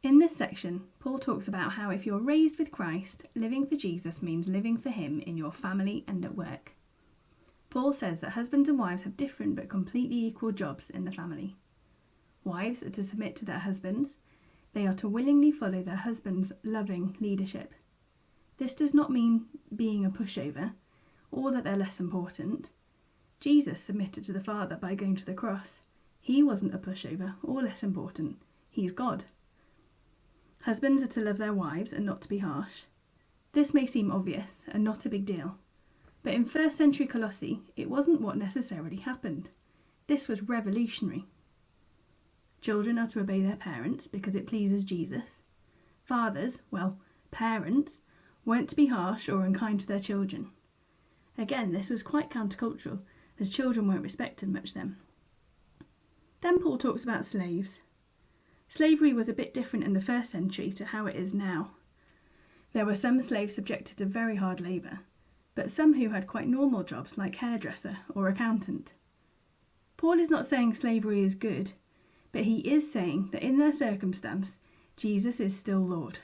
In this section, Paul talks about how if you're raised with Christ, living for Jesus means living for him in your family and at work. Paul says that husbands and wives have different but completely equal jobs in the family. Wives are to submit to their husbands. They are to willingly follow their husband's loving leadership. This does not mean being a pushover or that they're less important. Jesus submitted to the Father by going to the cross. He wasn't a pushover or less important. He's God. Husbands are to love their wives and not to be harsh. This may seem obvious and not a big deal, but in 1st century Colossae, it wasn't what necessarily happened. This was revolutionary. Children are to obey their parents because it pleases Jesus. Fathers, parents, weren't to be harsh or unkind to their children. Again, this was quite countercultural, as children weren't respected much then. Then Paul talks about slaves. Slavery was a bit different in the 1st century to how it is now. There were some slaves subjected to very hard labour, but some who had quite normal jobs like hairdresser or accountant. Paul is not saying slavery is good, but he is saying that in their circumstance, Jesus is still Lord.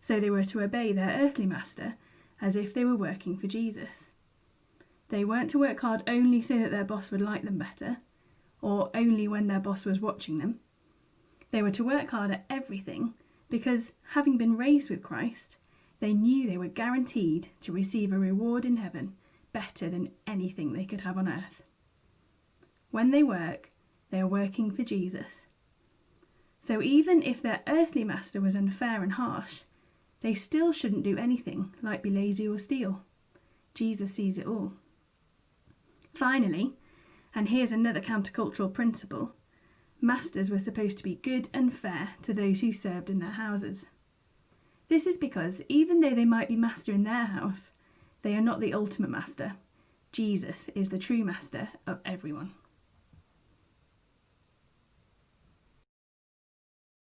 So they were to obey their earthly master as if they were working for Jesus. They weren't to work hard only so that their boss would like them better, or only when their boss was watching them. They were to work hard at everything because, having been raised with Christ, they knew they were guaranteed to receive a reward in heaven better than anything they could have on earth. When they work, they are working for Jesus. So even if their earthly master was unfair and harsh, they still shouldn't do anything like be lazy or steal. Jesus sees it all. Finally, and here's another countercultural principle, masters were supposed to be good and fair to those who served in their houses. This is because even though they might be master in their house, they are not the ultimate master. Jesus is the true master of everyone.